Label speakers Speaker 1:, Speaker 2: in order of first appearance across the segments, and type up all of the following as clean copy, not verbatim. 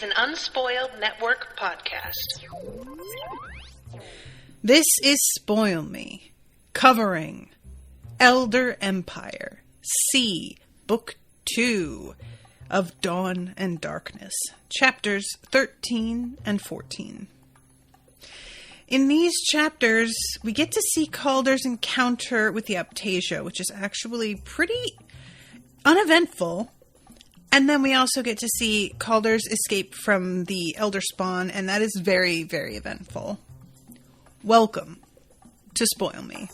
Speaker 1: an Unspoiled Network podcast.
Speaker 2: This is Spoil Me, covering Elder Empire, C, Book 2 of Dawn and Darkness, chapters 13 and 14. In these chapters, we get to see Calder's encounter with the Aptasia, which is actually pretty uneventful. And then we also get to see Calder's escape from the Elder Spawn, and that is very, very eventful. Welcome to Spoil Me.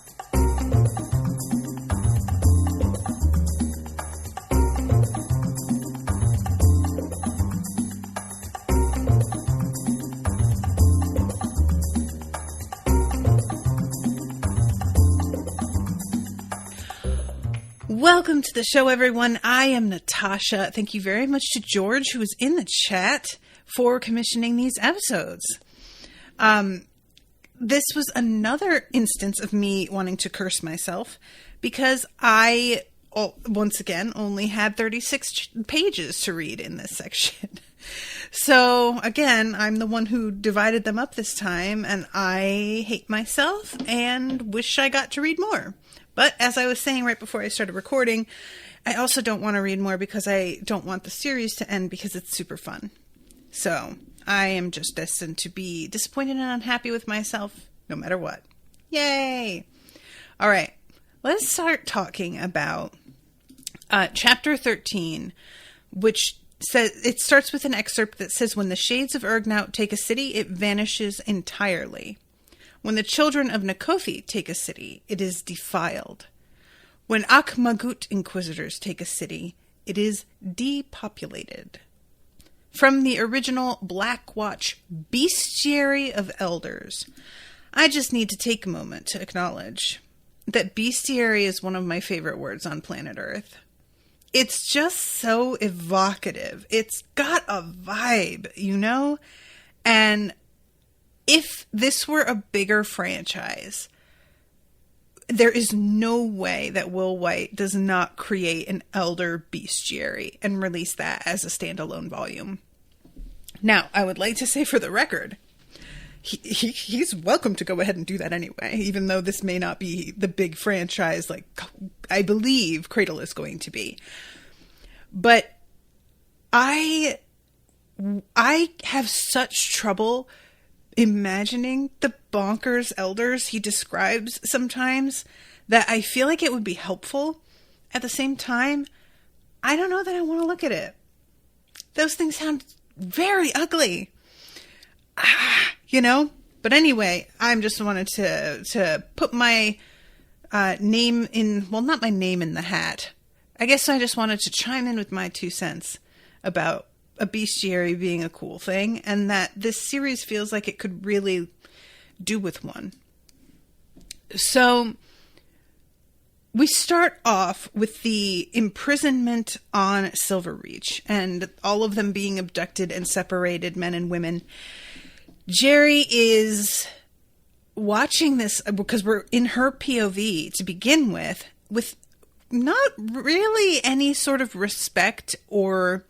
Speaker 2: Welcome to the show, everyone. I am Natasha. Thank you very much to George, who was in the chat, for commissioning these episodes. This was another instance of me wanting to curse myself because I, once again, only had 36 pages to read in this section. So, again, I'm the one who divided them up this time, and I hate myself and wish I got to read more. But as I was saying right before I started recording, I also don't want to read more because I don't want the series to end because it's super fun. So I am just destined to be disappointed and unhappy with myself no matter what. Yay! All right, let's start talking about chapter 13, which says, it starts with an excerpt that says, "When the shades of Urgnaut take a city, it vanishes entirely. When the children of Nakothi take a city, it is defiled. When Akhmagut inquisitors take a city, it is depopulated." From the original Black Watch Bestiary of Elders, I just need to take a moment to acknowledge that bestiary is one of my favorite words on planet Earth. It's just so evocative. It's got a vibe, you know? And if this were a bigger franchise, there is no way that Will White does not create an Elder Bestiary and release that as a standalone volume. Now, I would like to say for the record, he's welcome to go ahead and do that anyway, even though this may not be the big franchise like I believe Cradle is going to be. But I have such trouble imagining the bonkers elders he describes sometimes that I feel like it would be helpful. At the same time, I don't know that I want to look at it. Those things sound very ugly. You know? But anyway, I just wanted to put my name in, well, not my name in the hat. I guess I just wanted to chime in with my 2 cents about a bestiary being a cool thing, and that this series feels like it could really do with one. So we start off with the imprisonment on Silverreach and all of them being abducted and separated, men and women. Jerry is watching this because we're in her POV to begin with not really any sort of respect or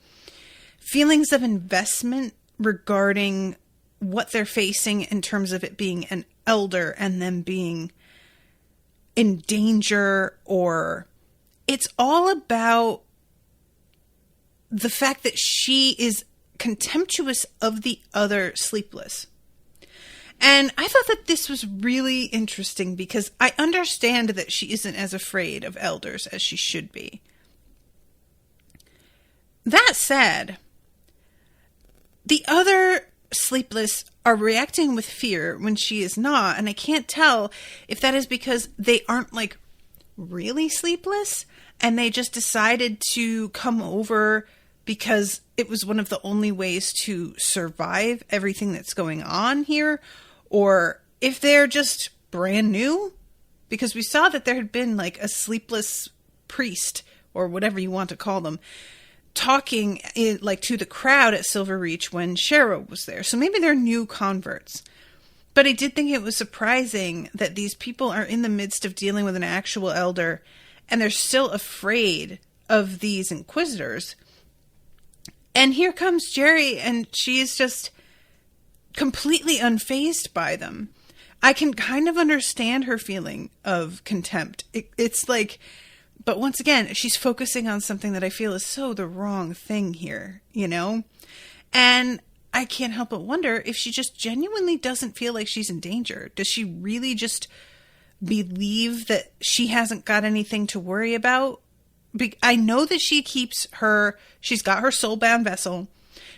Speaker 2: feelings of investment regarding what they're facing in terms of it being an elder and them being in danger, or it's all about the fact that she is contemptuous of the other Sleepless. And I thought that this was really interesting because I understand that she isn't as afraid of elders as she should be. That said, the other Sleepless are reacting with fear when she is not, and I can't tell if that is because they aren't, like, really sleepless, and they just decided to come over because it was one of the only ways to survive everything that's going on here, or if they're just brand new, because we saw that there had been, like, a sleepless priest, or whatever you want to call them, talking to the crowd at Silverreach when Shara was there. So maybe they're new converts. But I did think it was surprising that these people are in the midst of dealing with an actual elder and they're still afraid of these inquisitors. And here comes Jerry, and she's just completely unfazed by them. I can kind of understand her feeling of contempt. It's like, but once again, she's focusing on something that I feel is so the wrong thing here, you know? And I can't help but wonder if she just genuinely doesn't feel like she's in danger. Does she really just believe that she hasn't got anything to worry about? I know that she's got her soulbound vessel.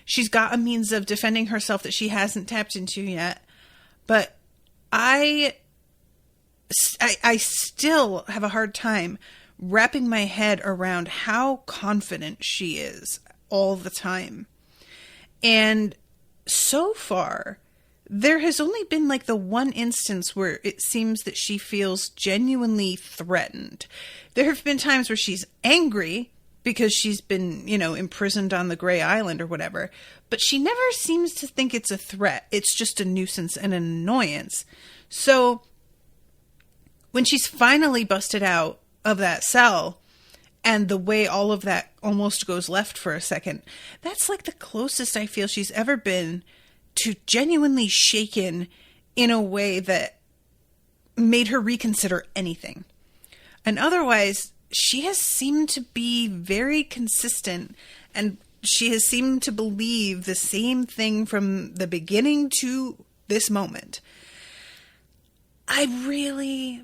Speaker 2: She's got a means of defending herself that she hasn't tapped into yet. But I still have a hard time wrapping my head around how confident she is all the time. And so far, there has only been like the one instance where it seems that she feels genuinely threatened. There have been times where she's angry because she's been, imprisoned on the Gray Island or whatever, but she never seems to think it's a threat. It's just a nuisance and an annoyance. So when she's finally busted out of that cell, and the way all of that almost goes left for a second, that's like the closest I feel she's ever been to genuinely shaken in a way that made her reconsider anything. And otherwise, she has seemed to be very consistent, and she has seemed to believe the same thing from the beginning to this moment. I really...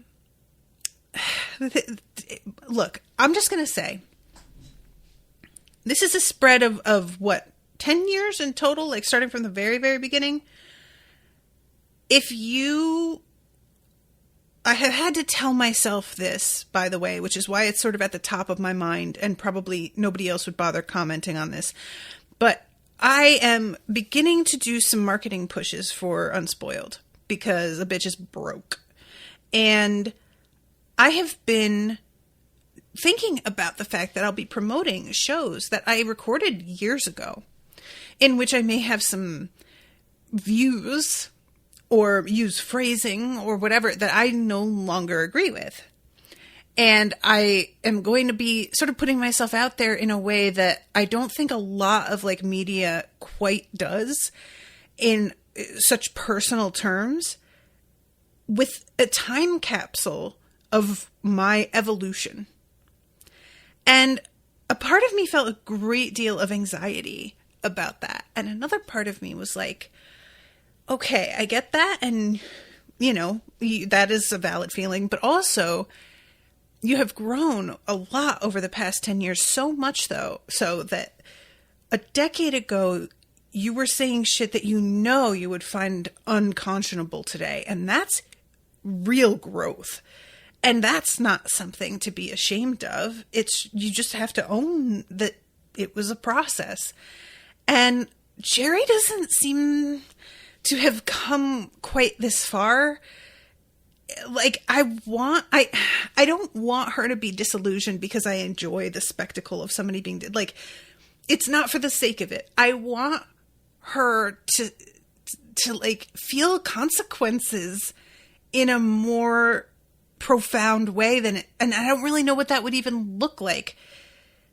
Speaker 2: Look, I'm just going to say, this is a spread of what, 10 years in total, like starting from the very, very beginning. I have had to tell myself this, by the way, which is why it's sort of at the top of my mind, and probably nobody else would bother commenting on this. But I am beginning to do some marketing pushes for Unspoiled because a bitch is broke. And I have been thinking about the fact that I'll be promoting shows that I recorded years ago, in which I may have some views or use phrasing or whatever that I no longer agree with. And I am going to be sort of putting myself out there in a way that I don't think a lot of like media quite does in such personal terms, with a time capsule of my evolution. And a part of me felt a great deal of anxiety about that. And another part of me was like, okay, I get that. And, that is a valid feeling. But also, you have grown a lot over the past 10 years, so much though, so that a decade ago, you were saying shit that you would find unconscionable today. And that's real growth. And that's not something to be ashamed of. You just have to own that it was a process. And Jerry doesn't seem to have come quite this far. Like, I don't want her to be disillusioned because I enjoy the spectacle of somebody being, like, it's not for the sake of it. I want her to like feel consequences in a more profound way and I don't really know what that would even look like,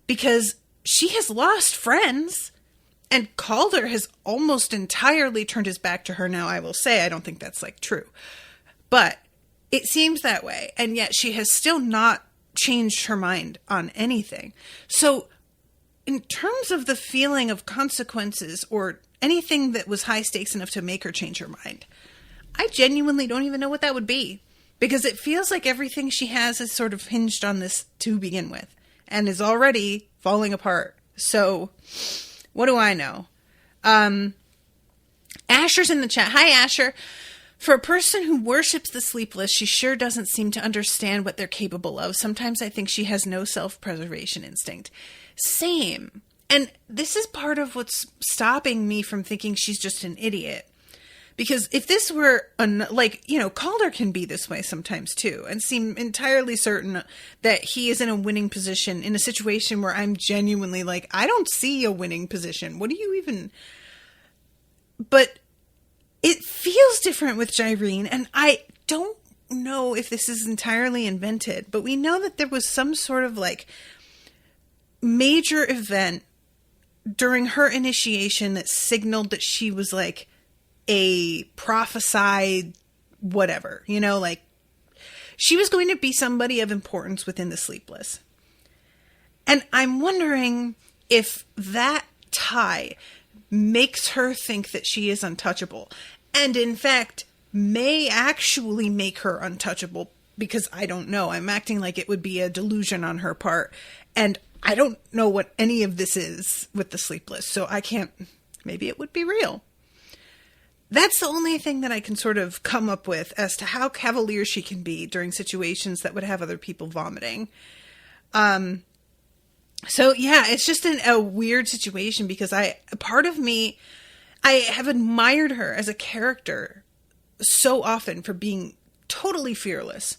Speaker 2: because she has lost friends and Calder has almost entirely turned his back to her. Now, I will say, I don't think that's like true, but it seems that way. And yet she has still not changed her mind on anything. So in terms of the feeling of consequences or anything that was high stakes enough to make her change her mind, I genuinely don't even know what that would be. Because it feels like everything she has is sort of hinged on this to begin with and is already falling apart. So what do I know? Asher's in the chat. Hi, Asher. For a person who worships the Sleepless, she sure doesn't seem to understand what they're capable of. Sometimes I think she has no self-preservation instinct. Same. And this is part of what's stopping me from thinking she's just an idiot. Because if this were, Calder can be this way sometimes too, and seem entirely certain that he is in a winning position in a situation where I'm genuinely like, I don't see a winning position. What do you even... But it feels different with Jyrene, and I don't know if this is entirely invented, but we know that there was some sort of like major event during her initiation that signaled that she was like a prophesied whatever, you know, like she was going to be somebody of importance within the Sleepless. And I'm wondering if that tie makes her think that she is untouchable, and in fact may actually make her untouchable, because I don't know. I'm acting like it would be a delusion on her part, and I don't know what any of this is with the Sleepless, so I can't, maybe it would be real. That's the only thing that I can sort of come up with as to how cavalier she can be during situations that would have other people vomiting. So yeah, it's just a weird situation, because part of me, I have admired her as a character so often for being totally fearless,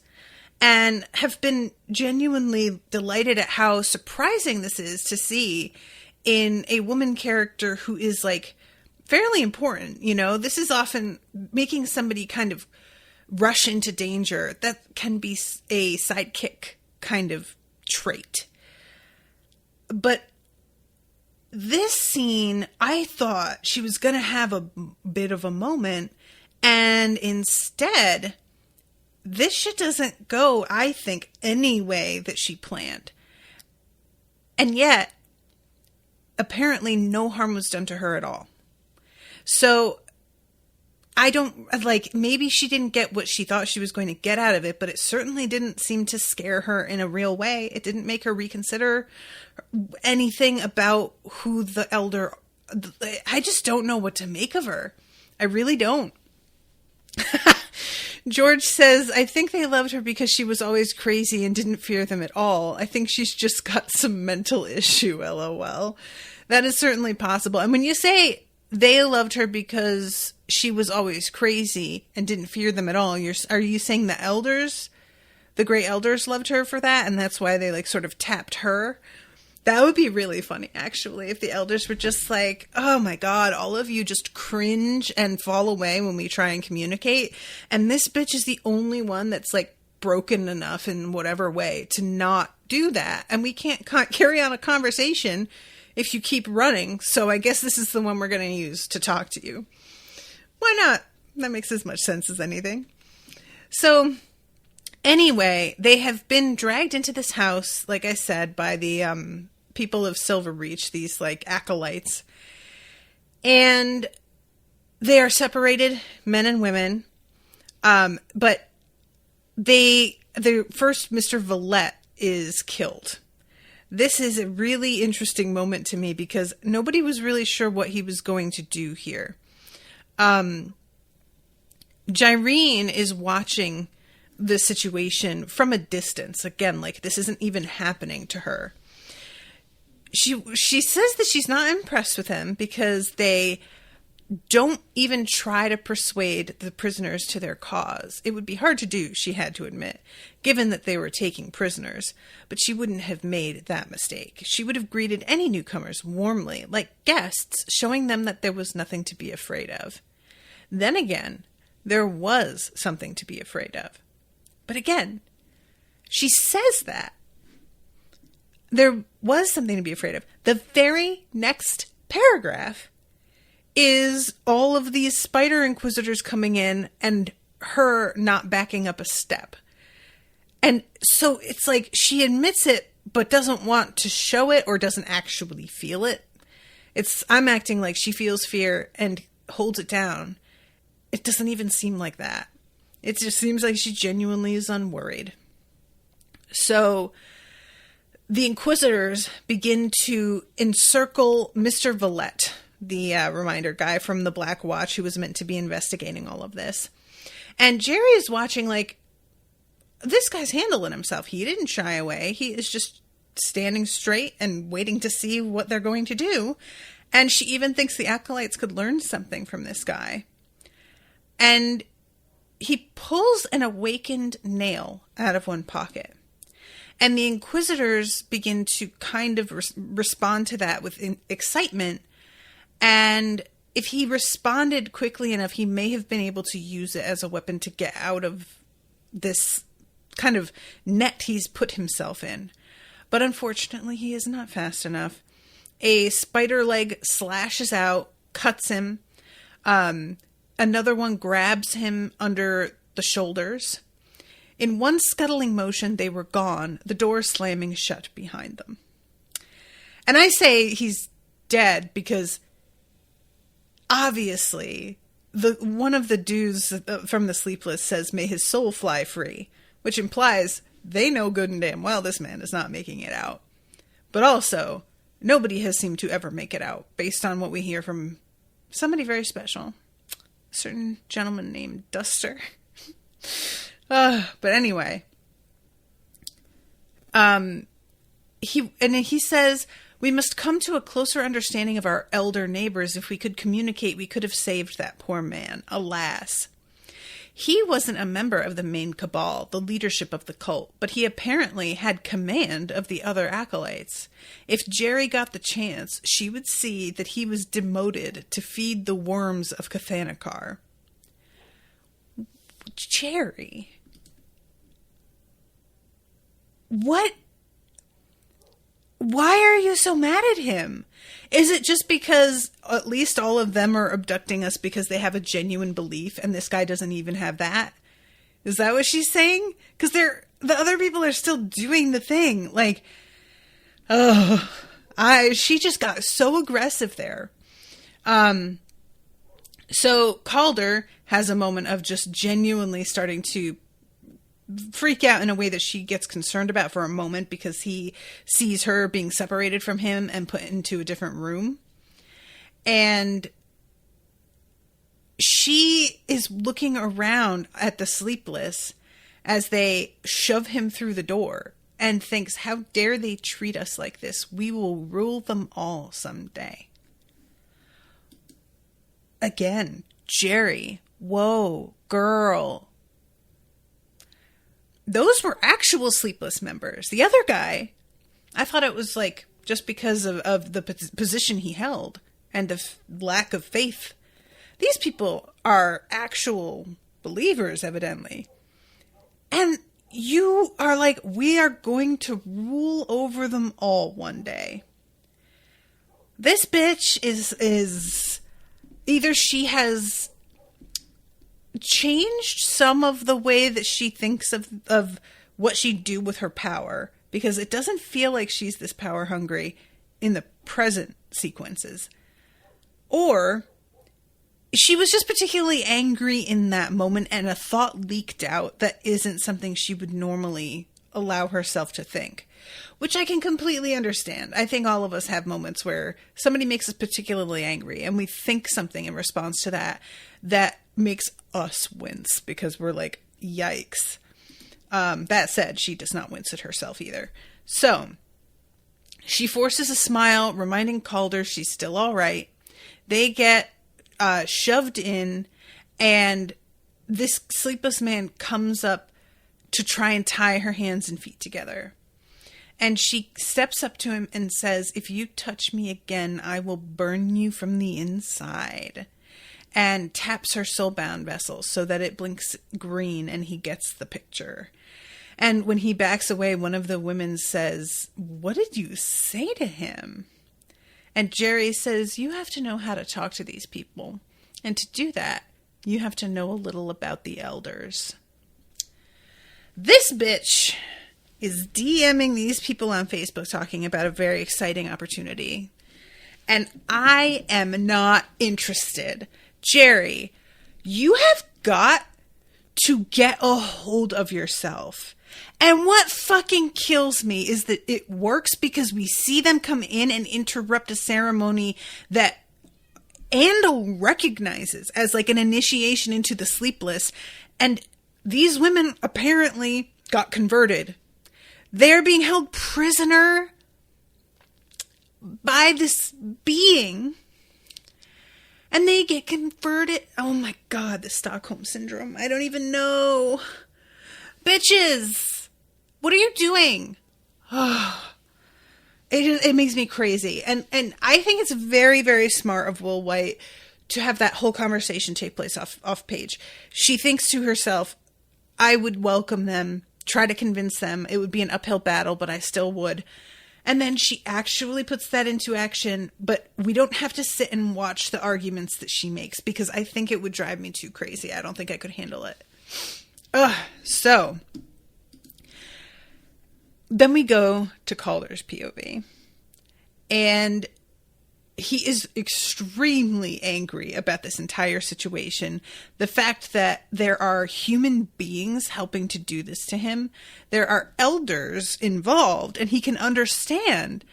Speaker 2: and have been genuinely delighted at how surprising this is to see in a woman character who is like fairly important. You know, this is often making somebody kind of rush into danger. That can be a sidekick kind of trait. But this scene, I thought she was going to have a bit of a moment, and instead, this shit doesn't go, I think, any way that she planned. And yet, apparently no harm was done to her at all. So, I don't, like, maybe she didn't get what she thought she was going to get out of it, but it certainly didn't seem to scare her in a real way. It didn't make her reconsider anything about who the elder, I just don't know what to make of her. I really don't. George says, I think they loved her because she was always crazy and didn't fear them at all. I think she's just got some mental issue, LOL. That is certainly possible. And when you say they loved her because she was always crazy and didn't fear them at all, are you saying the elders, the great elders, loved her for that, and that's why they like sort of tapped her? That would be really funny, actually, if the elders were just like, oh my God, all of you just cringe and fall away when we try and communicate. And this bitch is the only one that's like broken enough in whatever way to not do that. And we can't carry on a conversation if you keep running. So I guess this is the one we're going to use to talk to you. Why not? That makes as much sense as anything. So anyway, they have been dragged into this house, like I said, by the people of Silverreach, these like acolytes, and they are separated, men and women. But the first, Mr. Villette is killed. This is a really interesting moment to me because nobody was really sure what he was going to do here. Jyrene is watching the situation from a distance. Again, like this isn't even happening to her. She says that she's not impressed with him because they don't even try to persuade the prisoners to their cause. It would be hard to do, she had to admit, given that they were taking prisoners, but she wouldn't have made that mistake. She would have greeted any newcomers warmly, like guests, showing them that there was nothing to be afraid of. Then again, there was something to be afraid of. But again, she says that there was something to be afraid of. The very next paragraph is all of these spider inquisitors coming in and her not backing up a step. And so it's like she admits it, but doesn't want to show it or doesn't actually feel it. I'm acting like she feels fear and holds it down. It doesn't even seem like that. It just seems like she genuinely is unworried. So the Inquisitors begin to encircle Mr. Villette, the reminder guy from the Black Watch who was meant to be investigating all of this. And Jerry is watching like, this guy's handling himself. He didn't shy away. He is just standing straight and waiting to see what they're going to do. And she even thinks the acolytes could learn something from this guy. And he pulls an awakened nail out of one pocket. And the Inquisitors begin to kind of respond to that with excitement. And if he responded quickly enough, he may have been able to use it as a weapon to get out of this kind of net he's put himself in. But unfortunately, he is not fast enough. A spider leg slashes out, cuts him. Another one grabs him under the shoulders. In one scuttling motion, they were gone, the door slamming shut behind them. And I say he's dead because obviously one of the dudes from the Sleepless says, "May his soul fly free," which implies they know good and damn well this man is not making it out. But also, nobody has seemed to ever make it out, based on what we hear from somebody very special. A certain gentleman named Duster. But anyway. He says, "We must come to a closer understanding of our elder neighbors. If we could communicate, we could have saved that poor man. Alas." He wasn't a member of the main cabal, the leadership of the cult, but he apparently had command of the other acolytes. If Jerry got the chance, she would see that he was demoted to feed the worms of Cathanikar. Jerry? What? Why are you so mad at him? Is it just because at least all of them are abducting us because they have a genuine belief and this guy doesn't even have that? Is that what she's saying? Because the other people are still doing the thing. Like, she just got so aggressive there. So Calder has a moment of just genuinely starting to freak out in a way that she gets concerned about for a moment because he sees her being separated from him and put into a different room. And she is looking around at the Sleepless as they shove him through the door and thinks, how dare they treat us like this? We will rule them all someday. Again, Jerry, whoa, girl. Those were actual Sleepless members. The other guy, I thought it was like just because of the position he held and the lack of faith. These people are actual believers, evidently. And you are like, we are going to rule over them all one day. This bitch is either she has changed some of the way that she thinks of what she'd do with her power, because it doesn't feel like she's this power hungry in the present sequences, or she was just particularly angry in that moment and a thought leaked out that isn't something she would normally allow herself to think, which I can completely understand. I think all of us have moments where somebody makes us particularly angry and we think something in response to that makes us wince because we're like, yikes. That said, she does not wince at herself either. So she forces a smile, reminding Calder she's still all right. They get shoved in, and this Sleepless man comes up to try and tie her hands and feet together. And she steps up to him and says, "If you touch me again, I will burn you from the inside." And taps her soulbound vessel so that it blinks green and he gets the picture. And when he backs away, one of the women says, "What did you say to him?" And Jerry says, "You have to know how to talk to these people. And to do that, you have to know a little about the elders." This bitch is DMing these people on Facebook talking about a very exciting opportunity. And I am not interested. Jerry, you have got to get a hold of yourself. And what fucking kills me is that it works because we see them come in and interrupt a ceremony that Andel recognizes as like an initiation into the Sleepless. And these women apparently got converted. They're being held prisoner by this being. And they get converted. Oh my God, the Stockholm Syndrome. I don't even know. Bitches, what are you doing? It makes me crazy. And I think it's very, very smart of Will White to have that whole conversation take place off page. She thinks to herself, I would welcome them, try to convince them. It would be an uphill battle, but I still would. And then she actually puts that into action, but we don't have to sit and watch the arguments that she makes because I think it would drive me too crazy. I don't think I could handle it. So then we go to Calder's POV, and he is extremely angry about this entire situation. The fact that there are human beings helping to do this to him. There are elders involved, and he can understand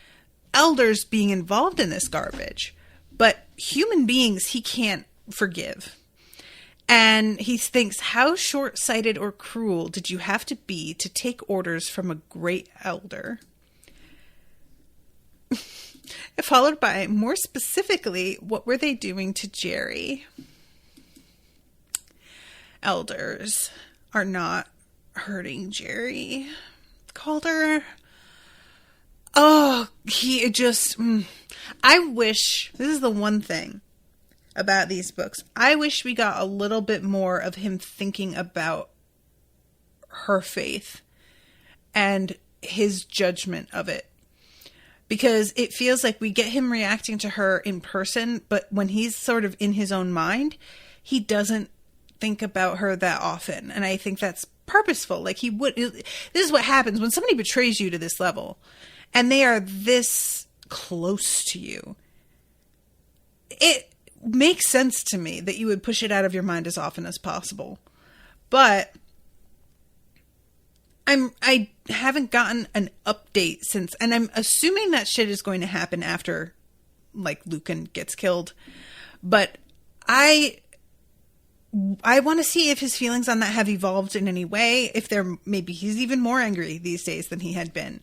Speaker 2: elders being involved in this garbage. But human beings he can't forgive. And he thinks, how short-sighted or cruel did you have to be to take orders from a great elder? Followed by, more specifically, what were they doing to Jerry? Elders are not hurting Jerry. Calder, he just... I wish, this is the one thing about these books, I wish we got a little bit more of him thinking about her faith and his judgment of it. Because it feels like we get him reacting to her in person, but when he's sort of in his own mind, he doesn't think about her that often. And I think that's purposeful. Like he would, this is what happens when somebody betrays you to this level and they are this close to you. It makes sense to me that you would push it out of your mind as often as possible. But I haven't gotten an update since, and I'm assuming that shit is going to happen after, like, Lucan gets killed. But I want to see if his feelings on that have evolved in any way. If maybe he's even more angry these days than he had been.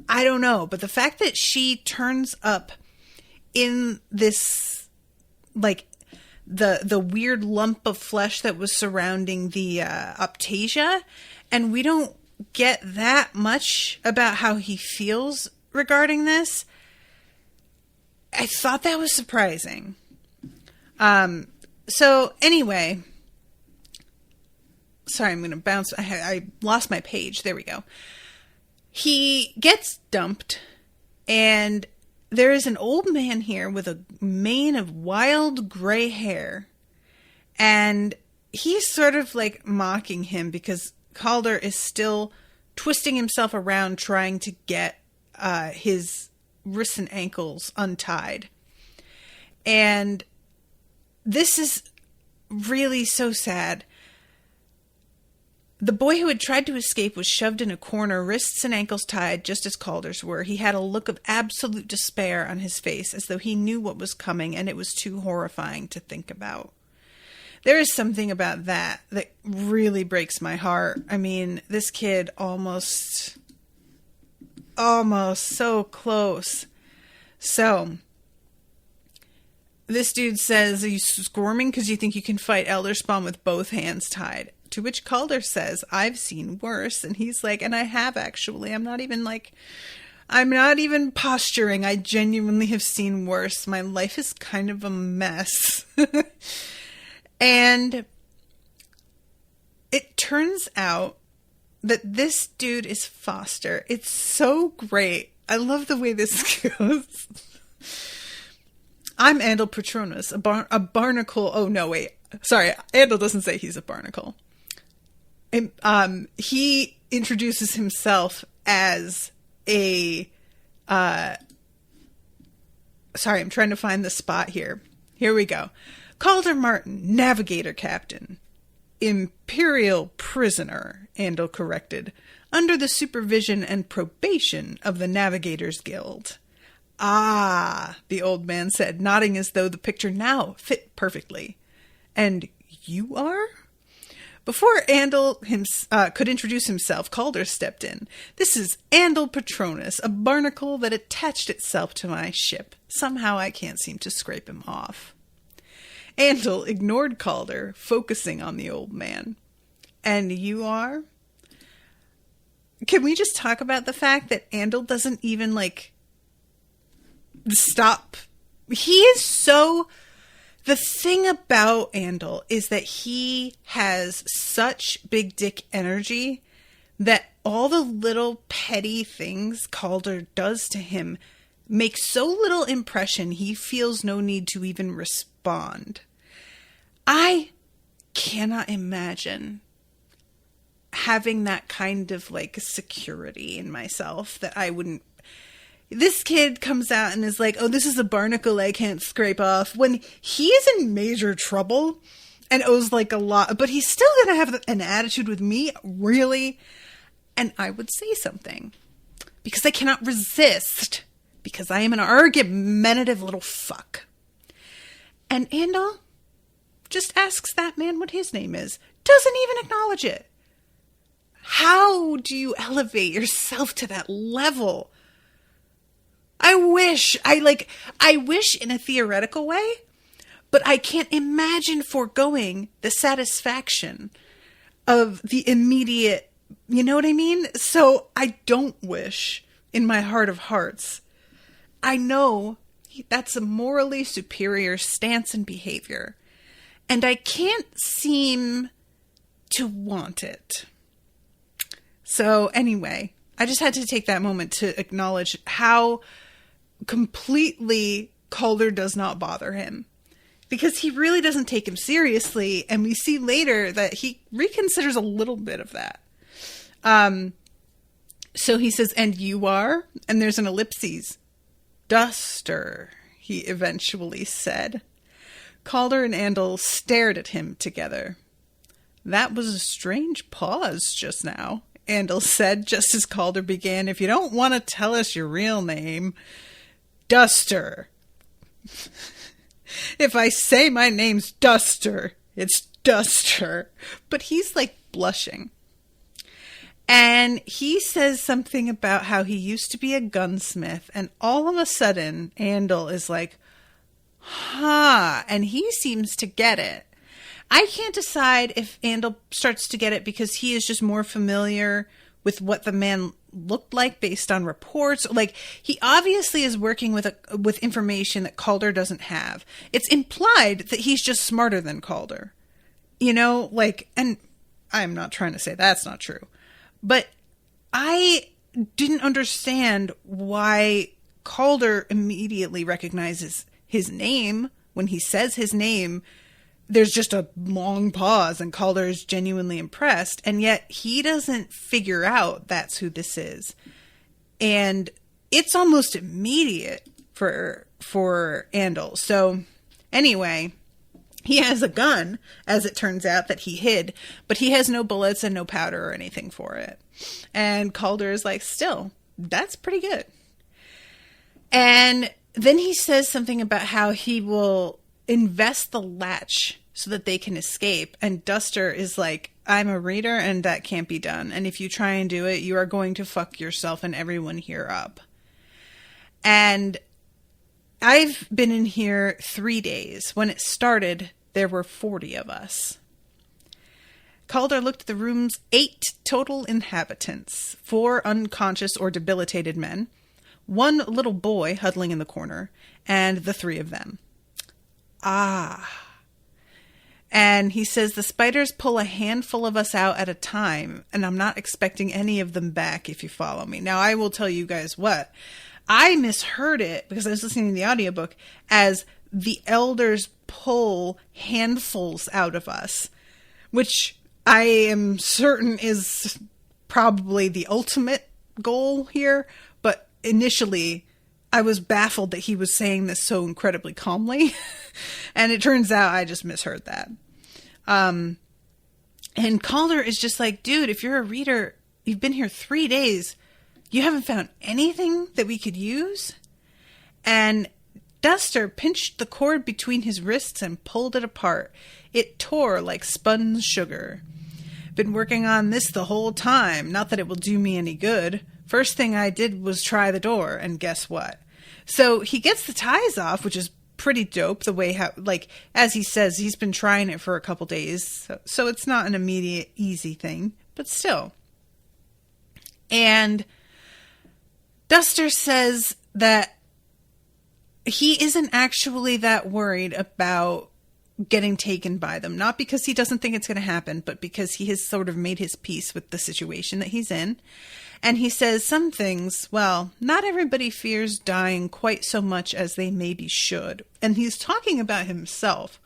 Speaker 2: I don't know. But the fact that she turns up in this, like, the weird lump of flesh that was surrounding the Optasia, and we don't get that much about how he feels regarding this. I thought that was surprising. So anyway, sorry, I'm going to bounce. I lost my page. There we go. He gets dumped, and there is an old man here with a mane of wild gray hair, and he's sort of like mocking him because Calder is still twisting himself around trying to get his wrists and ankles untied. And this is really so sad. The boy who had tried to escape was shoved in a corner, wrists and ankles tied, just as Calder's were. He had a look of absolute despair on his face, as though he knew what was coming, and it was too horrifying to think about. There is something about that really breaks my heart. I mean, this kid almost so close. So, this dude says, are you squirming because you think you can fight Elder Spawn with both hands tied? To which Calder says, I've seen worse. And he's like, and I have actually. I'm not even posturing. I genuinely have seen worse. My life is kind of a mess. And it turns out that this dude is Foster. It's so great. I love the way this goes. I'm Andel Patronus, a barnacle. Oh, no, wait. Sorry, Andel doesn't say he's a barnacle. He introduces himself as a... sorry, I'm trying to find the spot here. Here we go. Calder Martin, Navigator Captain. Imperial Prisoner, Andel corrected, under the supervision and probation of the Navigators Guild. Ah, the old man said, nodding as though the picture now fit perfectly. And you are? Before Andel could introduce himself, Calder stepped in. This is Andel Patronus, a barnacle that attached itself to my ship. Somehow I can't seem to scrape him off. Andel ignored Calder, focusing on the old man. And you are? Can we just talk about the fact that Andel doesn't even, stop? He is so... The thing about Andel is that he has such big dick energy that all the little petty things Calder does to him make so little impression he feels no need to even respond. I cannot imagine having that kind of like security in myself that I wouldn't. This kid comes out and is like, oh, this is a barnacle I can't scrape off, when he is in major trouble and owes like a lot, but he's still going to have an attitude with me, really? And I would say something because I cannot resist, because I am an argumentative little fuck. And Andel just asks that man what his name is. Doesn't even acknowledge it. How do you elevate yourself to that level? I wish in a theoretical way, but I can't imagine foregoing the satisfaction of the immediate, you know what I mean? So I don't wish in my heart of hearts. I know that's a morally superior stance and behavior, and I can't seem to want it. So anyway, I just had to take that moment to acknowledge how completely Calder does not bother him, because he really doesn't take him seriously. And we see later that he reconsiders a little bit of that. So he says, and you are? And there's an ellipses. Duster, he eventually said. Calder and Andel stared at him together. That was a strange pause just now, Andel said, just as Calder began. If you don't want to tell us your real name, Duster. If I say my name's Duster, it's Duster. But he's like blushing. And he says something about how he used to be a gunsmith. And all of a sudden, Andel is like, huh. And he seems to get it. I can't decide if Andel starts to get it because he is just more familiar with what the man looked like based on reports. Like, he obviously is working with information that Calder doesn't have. It's implied that he's just smarter than Calder. You know, like, and I'm not trying to say that's not true. But I didn't understand why Calder immediately recognizes his name. When he says his name, there's just a long pause and Calder is genuinely impressed. And yet he doesn't figure out that's who this is. And it's almost immediate for Andel. So anyway, he has a gun, as it turns out, that he hid, but he has no bullets and no powder or anything for it. And Calder is like, still, that's pretty good. And then he says something about how he will invest the latch so that they can escape. And Duster is like, I'm a reader and that can't be done. And if you try and do it, you are going to fuck yourself and everyone here up. And I've been in here 3 days. When it started, there were 40 of us. Calder looked at the room's 8 total inhabitants, 4 unconscious or debilitated men, 1 little boy huddling in the corner, and the 3 of them. Ah. And he says the spiders pull a handful of us out at a time, and I'm not expecting any of them back, if you follow me. Now, I will tell you guys what. I misheard it, because I was listening to the audiobook, as the elders pull handfuls out of us, which I am certain is probably the ultimate goal here. But initially, I was baffled that he was saying this so incredibly calmly. And it turns out I just misheard that. And Calder is just like, dude, if you're a reader, you've been here 3 days, you haven't found anything that we could use? And Duster pinched the cord between his wrists and pulled it apart. It tore like spun sugar. Been working on this the whole time. Not that it will do me any good. First thing I did was try the door, and guess what? So he gets the ties off, which is pretty dope. The way how, like, as he says, he's been trying it for a couple days. So it's not an immediate easy thing, but still. And Duster says that he isn't actually that worried about getting taken by them. Not because he doesn't think it's going to happen, but because he has sort of made his peace with the situation that he's in. And he says some things, well, not everybody fears dying quite so much as they maybe should. And he's talking about himself,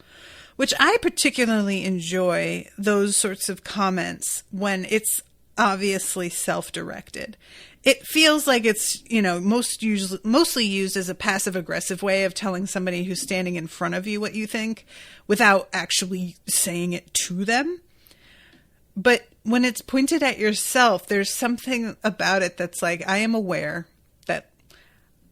Speaker 2: which I particularly enjoy those sorts of comments when it's obviously self-directed. It feels like it's, mostly used as a passive-aggressive way of telling somebody who's standing in front of you what you think without actually saying it to them. But when it's pointed at yourself, there's something about it that's like, I am aware that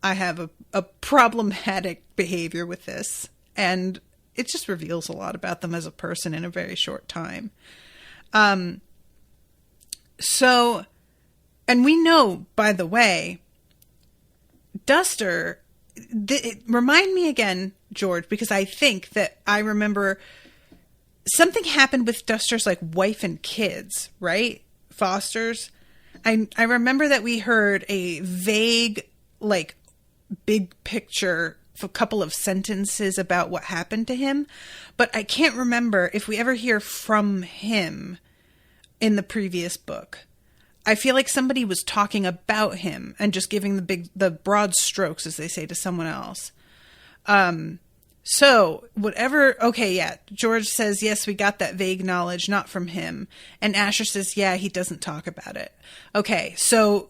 Speaker 2: I have a problematic behavior with this. And it just reveals a lot about them as a person in a very short time. And we know, by the way, Duster, remind me again, George, because I think that I remember something happened with Duster's like wife and kids, right? Foster's. I remember that we heard a vague, like, big picture, a couple of sentences about what happened to him, but I can't remember if we ever hear from him in the previous book. I feel like somebody was talking about him and just giving the broad strokes, as they say, to someone else. So whatever. Okay. Yeah. George says, yes, we got that vague knowledge, not from him. And Asher says, yeah, he doesn't talk about it. Okay. So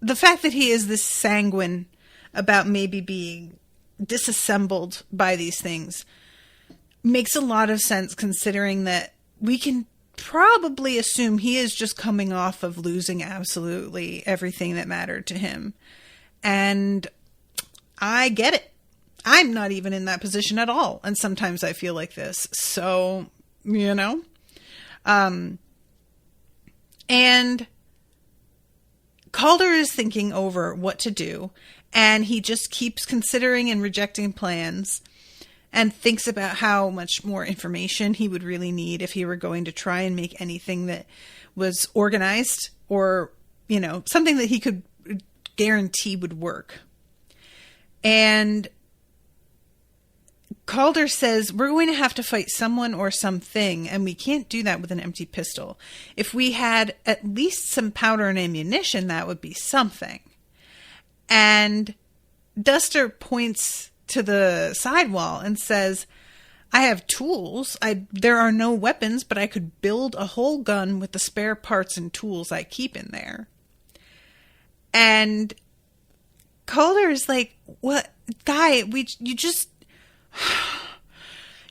Speaker 2: the fact that he is this sanguine about maybe being disassembled by these things makes a lot of sense, considering that we can probably assume he is just coming off of losing absolutely everything that mattered to him. And I get it. I'm not even in that position at all. And sometimes I feel like this. So, and Calder is thinking over what to do, and he just keeps considering and rejecting plans and thinks about how much more information he would really need if he were going to try and make anything that was organized or, something that he could guarantee would work. And Calder says, we're going to have to fight someone or something, and we can't do that with an empty pistol. If we had at least some powder and ammunition, that would be something. And Duster points to the sidewall and says, I have tools. There are no weapons, but I could build a whole gun with the spare parts and tools I keep in there. And Calder is like, what, guy,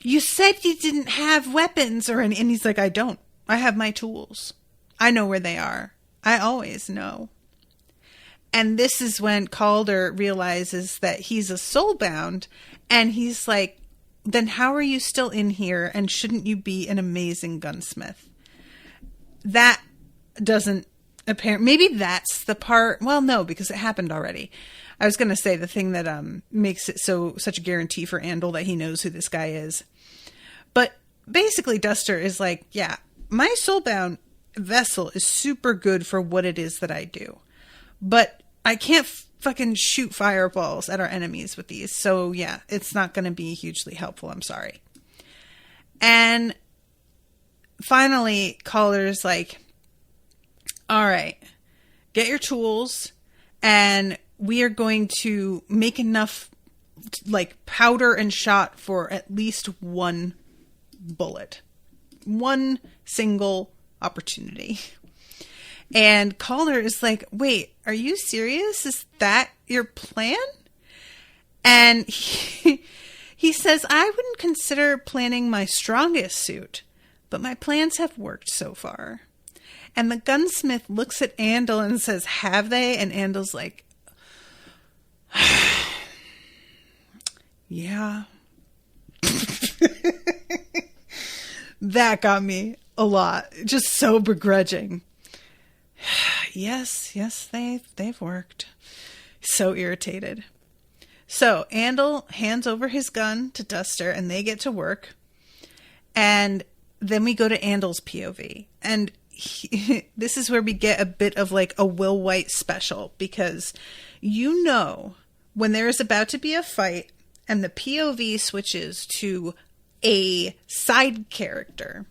Speaker 2: you said you didn't have weapons or any, and he's like, I don't. I have my tools. I know where they are. I always know. And this is when Calder realizes that he's a soulbound, and he's like, then how are you still in here, and shouldn't you be an amazing gunsmith? That doesn't apparent. Maybe that's the part. Well, no, because it happened already. I was going to say the thing that makes it such a guarantee for Andel that he knows who this guy is. But basically Duster is like, yeah, my soulbound vessel is super good for what it is that I do. But I can't fucking shoot fireballs at our enemies with these. So yeah, it's not going to be hugely helpful. I'm sorry. And finally, Calder's like, all right, get your tools, and we are going to make enough like powder and shot for at least one bullet. One single opportunity. And Calder is like, wait, are you serious? Is that your plan? And he says, I wouldn't consider planning my strongest suit, but my plans have worked so far. And the gunsmith looks at Andel and says, have they? And Andel's like, yeah. That got me a lot. Just so begrudging. Yes, they've worked. So irritated. So Andel hands over his gun to Duster, and they get to work. And then we go to Andel's POV. And this is where we get a bit of like a Will White special, because when there is about to be a fight and the POV switches to a side character.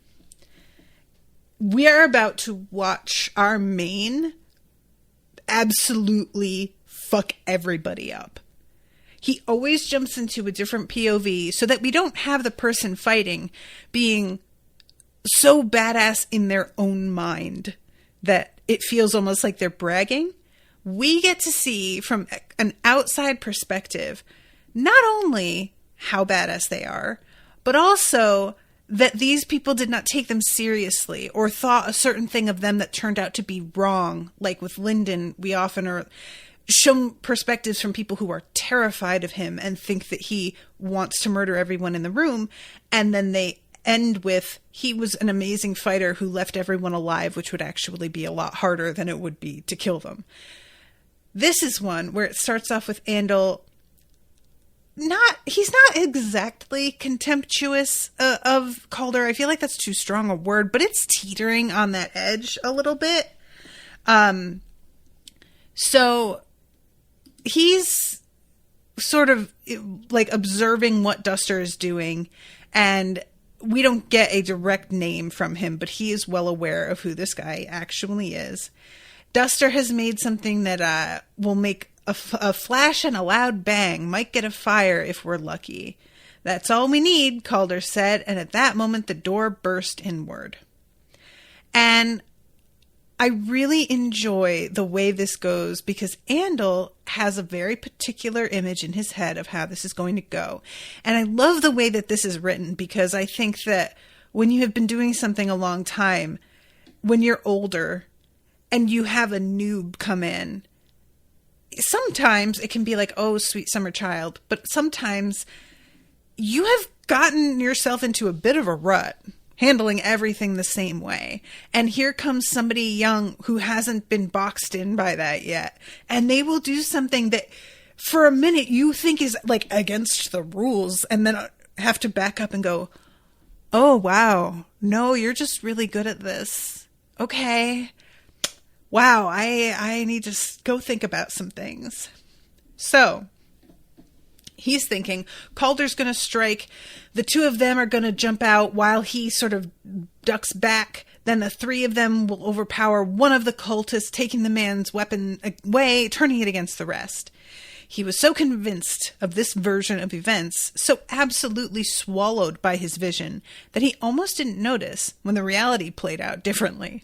Speaker 2: We are about to watch our main absolutely fuck everybody up. He always jumps into a different POV so that we don't have the person fighting being so badass in their own mind that it feels almost like they're bragging. We get to see from an outside perspective not only how badass they are, but also that these people did not take them seriously or thought a certain thing of them that turned out to be wrong. Like with Lyndon, we often are shown perspectives from people who are terrified of him and think that he wants to murder everyone in the room. And then they end with, he was an amazing fighter who left everyone alive, which would actually be a lot harder than it would be to kill them. This is one where it starts off with Andel. He's not exactly contemptuous of Calder. I feel like that's too strong a word, but it's teetering on that edge a little bit. So he's sort of like observing what Duster is doing, and we don't get a direct name from him, but he is well aware of who this guy actually is. Duster has made something that will make a flash and a loud bang, might get a fire if we're lucky. That's all we need, Calder said, and at that moment the door burst inward. And I really enjoy the way this goes because Andel has a very particular image in his head of how this is going to go. And I love the way that this is written because I think that when you have been doing something a long time, when you're older and you have a noob come in, sometimes it can be like, oh, sweet summer child. But sometimes you have gotten yourself into a bit of a rut, handling everything the same way. And here comes somebody young who hasn't been boxed in by that yet. And they will do something that for a minute you think is like against the rules, and then have to back up and go, oh, wow. No, you're just really good at this. Okay. Wow, I need to go think about some things. So, he's thinking, Calder's going to strike. The two of them are going to jump out while he sort of ducks back. Then the three of them will overpower one of the cultists, taking the man's weapon away, turning it against the rest. He was so convinced of this version of events, so absolutely swallowed by his vision, that he almost didn't notice when the reality played out differently.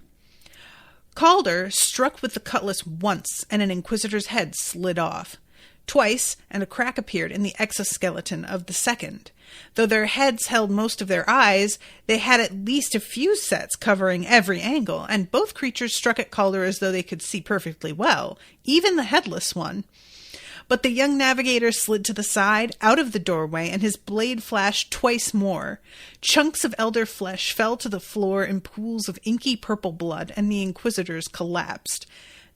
Speaker 2: Calder struck with the cutlass once, and an Inquisitor's head slid off. Twice, and a crack appeared in the exoskeleton of the second. Though their heads held most of their eyes, they had at least a few sets covering every angle, and both creatures struck at Calder as though they could see perfectly well, even the headless one. But the young navigator slid to the side, out of the doorway, and his blade flashed twice more. Chunks of elder flesh fell to the floor in pools of inky purple blood, and the Inquisitors collapsed.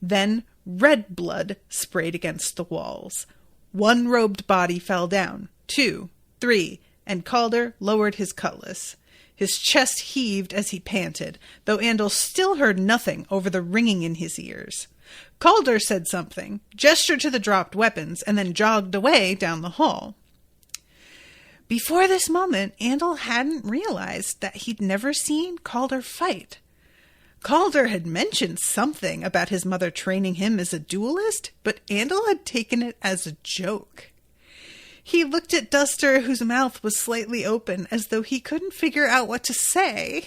Speaker 2: Then red blood sprayed against the walls. One robed body fell down, 2, 3, and Calder lowered his cutlass. His chest heaved as he panted, though Andel still heard nothing over the ringing in his ears. Calder said something, gestured to the dropped weapons, and then jogged away down the hall. Before this moment, Andel hadn't realized that he'd never seen Calder fight. Calder had mentioned something about his mother training him as a duelist, but Andel had taken it as a joke. He looked at Duster, whose mouth was slightly open, as though he couldn't figure out what to say.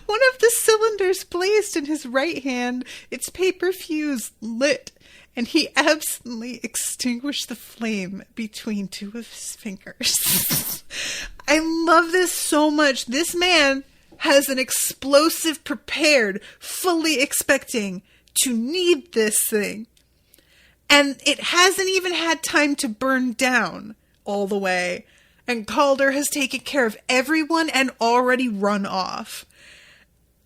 Speaker 2: One of the cylinders blazed in his right hand, its paper fuse lit, and he absently extinguished the flame between two of his fingers. I love this so much. This man has an explosive prepared, fully expecting to need this thing. And it hasn't even had time to burn down all the way. And Calder has taken care of everyone and already run off.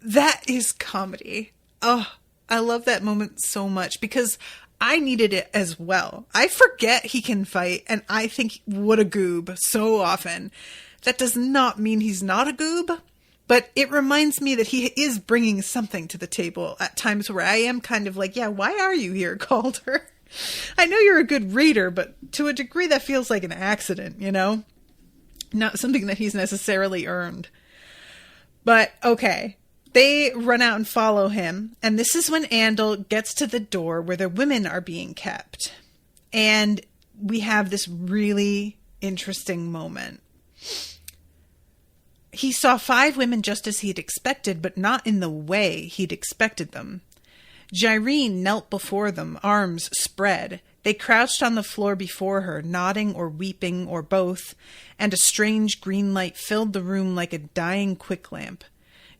Speaker 2: That is comedy. Oh, I love that moment so much because I needed it as well. I forget he can fight, and I think, what a goob, so often. That does not mean he's not a goob, but it reminds me that he is bringing something to the table at times where I am kind of like, yeah, why are you here, Calder? I know you're a good reader, but to a degree that feels like an accident, you know? Not something that he's necessarily earned. But, okay. They run out and follow him, and this is when Andel gets to the door where the women are being kept. And we have this really interesting moment. He saw 5 women just as he'd expected, but not in the way he'd expected them. Jyrene knelt before them, arms spread. They crouched on the floor before her, nodding or weeping or both, and a strange green light filled the room like a dying quick lamp.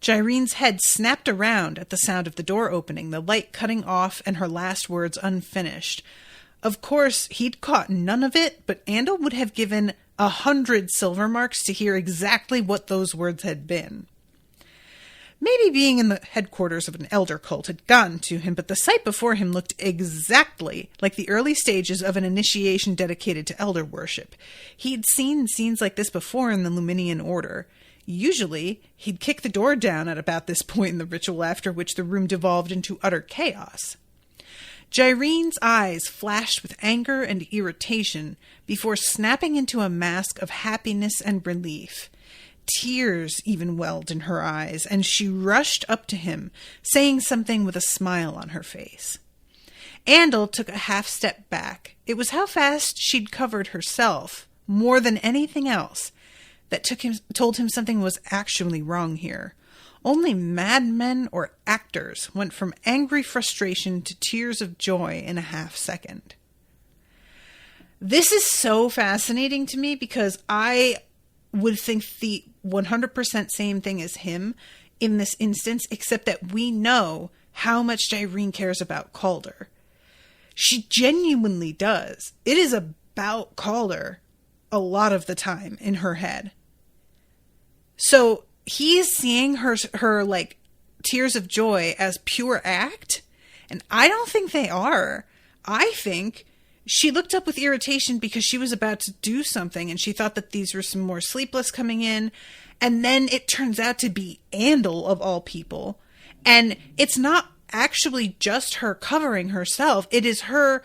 Speaker 2: Jyrene's head snapped around at the sound of the door opening, the light cutting off and her last words unfinished. Of course, he'd caught none of it, but Andel would have given 100 silver marks to hear exactly what those words had been. Maybe being in the headquarters of an elder cult had gotten to him, but the sight before him looked exactly like the early stages of an initiation dedicated to elder worship. He'd seen scenes like this before in the Luminian Order. Usually, he'd kick the door down at about this point in the ritual, after which the room devolved into utter chaos. Jyrene's eyes flashed with anger and irritation before snapping into a mask of happiness and relief. Tears even welled in her eyes, and she rushed up to him, saying something with a smile on her face. Andel took a half step back. It was how fast she'd covered herself, more than anything else, that told him something was actually wrong here. Only madmen or actors went from angry frustration to tears of joy in a half second. This is so fascinating to me because I would think the 100% same thing as him in this instance, except that we know how much Jyrene cares about Calder. She genuinely does. It is about Calder a lot of the time in her head. So he is seeing her like tears of joy as pure act, and I don't think they are. I think she looked up with irritation because she was about to do something, and she thought that these were some more Sleepless coming in, and then it turns out to be Andel of all people, and it's not actually just her covering herself. It is her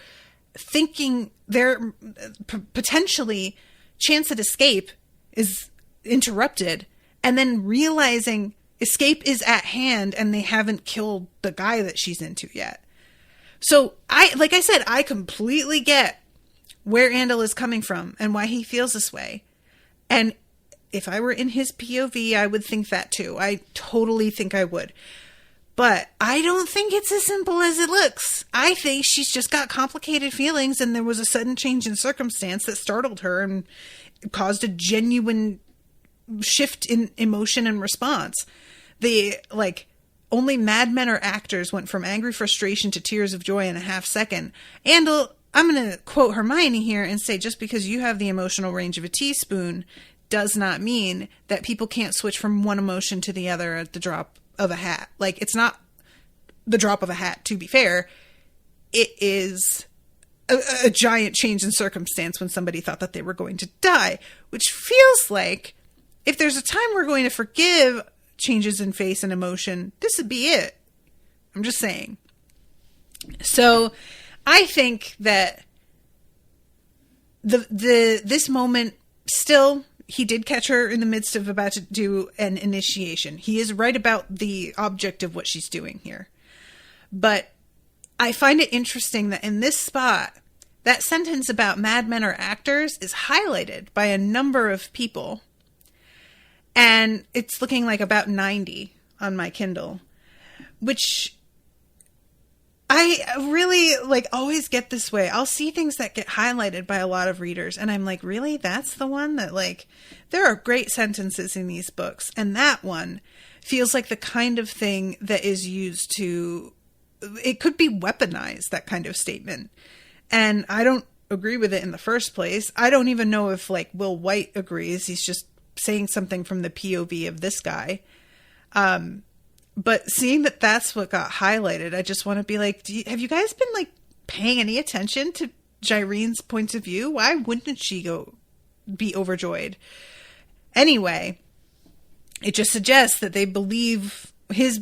Speaker 2: thinking their potentially chance at escape is interrupted, and then realizing escape is at hand and they haven't killed the guy that she's into yet. So like I said, I completely get where Andel is coming from and why he feels this way. And if I were in his POV, I would think that too. I totally think I would. But I don't think it's as simple as it looks. I think she's just got complicated feelings, and there was a sudden change in circumstance that startled her and caused a genuine shift in emotion and response. Only madmen or actors went from angry frustration to tears of joy in a half second. Andel, I'm going to quote Hermione here and say, just because you have the emotional range of a teaspoon does not mean that people can't switch from one emotion to the other at the drop of a hat. Like, it's not the drop of a hat, to be fair. It is a giant change in circumstance when somebody thought that they were going to die, which feels like if there's a time we're going to forgive changes in face and emotion, this would be it. I'm just saying. So I think that this moment, still, he did catch her in the midst of about to do an initiation. He is right about the object of what she's doing here. But I find it interesting that in this spot, that sentence about madmen or actors is highlighted by a number of people. And it's looking like about 90 on my Kindle, which I really always get this way. I'll see things that get highlighted by a lot of readers, and I'm like, really? That's the one that there are great sentences in these books. And that one feels like the kind of thing that is used to, it could be weaponized, that kind of statement. And I don't agree with it in the first place. I don't even know if Will White agrees. He's just saying something from the POV of this guy. But seeing that that's what got highlighted, I just want to be like, have you guys been paying any attention to Jyrene's point of view? Why wouldn't she be overjoyed? Anyway, it just suggests that they believe his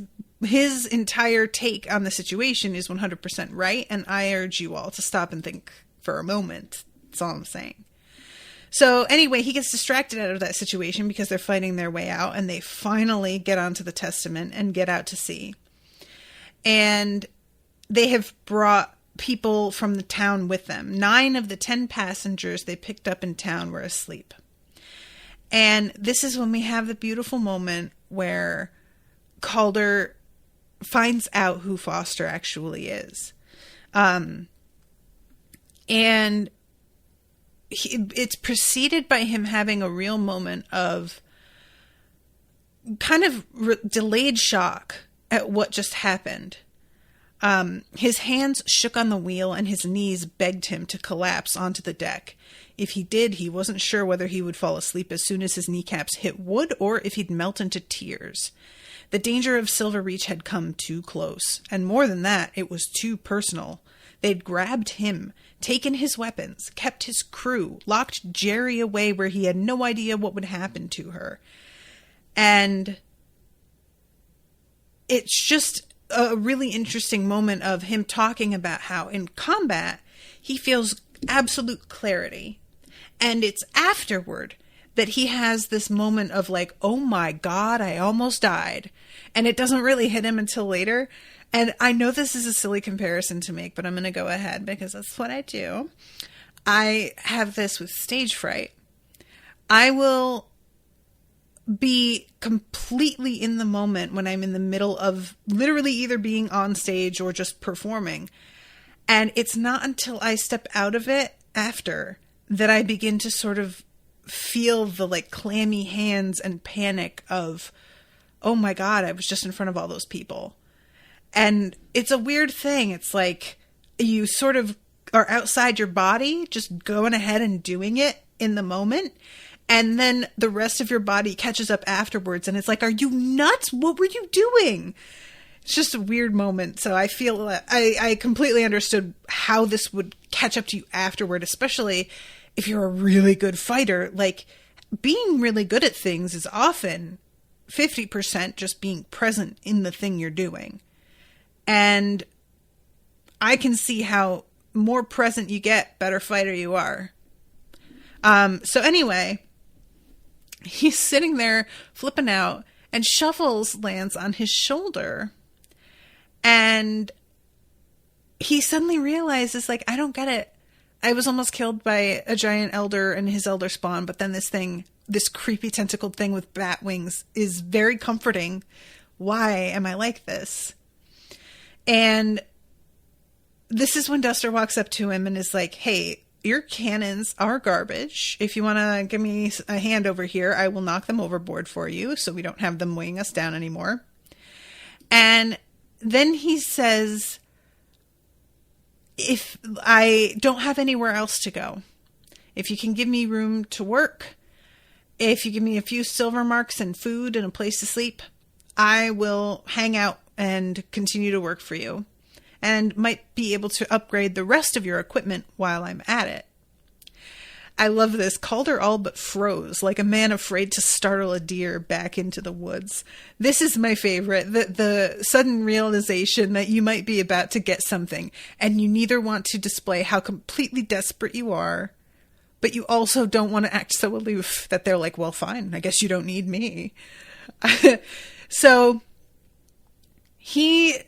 Speaker 2: entire take on the situation is 100% right. And I urge you all to stop and think for a moment. That's all I'm saying. So anyway, he gets distracted out of that situation because they're fighting their way out, and they finally get onto the Testament and get out to sea. And they have brought people from the town with them. 9 of the 10 passengers they picked up in town were asleep. And this is when we have the beautiful moment where Calder finds out who Foster actually is. And it's preceded by him having a real moment of kind of delayed shock at what just happened. His hands shook on the wheel and his knees begged him to collapse onto the deck. If he did, he wasn't sure whether he would fall asleep as soon as his kneecaps hit wood or if he'd melt into tears. The danger of Silver Reach had come too close, and more than that, it was too personal. They'd grabbed him, taken his weapons, kept his crew, locked Jerry away where he had no idea what would happen to her. And it's just a really interesting moment of him talking about how in combat he feels absolute clarity. And it's afterward that he has this moment of like, oh my God, I almost died. And it doesn't really hit him until later. And I know this is a silly comparison to make, but I'm going to go ahead because that's what I do. I have this with stage fright. I will be completely in the moment when I'm in the middle of literally either being on stage or just performing. And it's not until I step out of it after that I begin to sort of feel the like clammy hands and panic of, oh my God, I was just in front of all those people. And it's a weird thing. It's like you sort of are outside your body, just going ahead and doing it in the moment. And then the rest of your body catches up afterwards. And it's like, are you nuts? What were you doing? It's just a weird moment. So I feel I completely understood how this would catch up to you afterward, especially if you're a really good fighter. Like, being really good at things is often 50% just being present in the thing you're doing. And I can see how more present you get, better fighter you are. So anyway, he's sitting there flipping out, and Shuffles lands on his shoulder. And he suddenly realizes, like, I don't get it. I was almost killed by a giant elder and his elder spawn, but then this creepy tentacled thing with bat wings is very comforting. Why am I like this? And this is when Duster walks up to him and is like, hey, your cannons are garbage. If you want to give me a hand over here, I will knock them overboard for you so we don't have them weighing us down anymore. And then he says, if I don't have anywhere else to go, if you can give me room to work, if you give me a few silver marks and food and a place to sleep, I will hang out and continue to work for you, and might be able to upgrade the rest of your equipment while I'm at it. I love this. Calder all but froze, like a man afraid to startle a deer back into the woods. This is my favorite. The sudden realization that you might be about to get something, and you neither want to display how completely desperate you are, but you also don't want to act so aloof that they're like, well, fine, I guess you don't need me. So he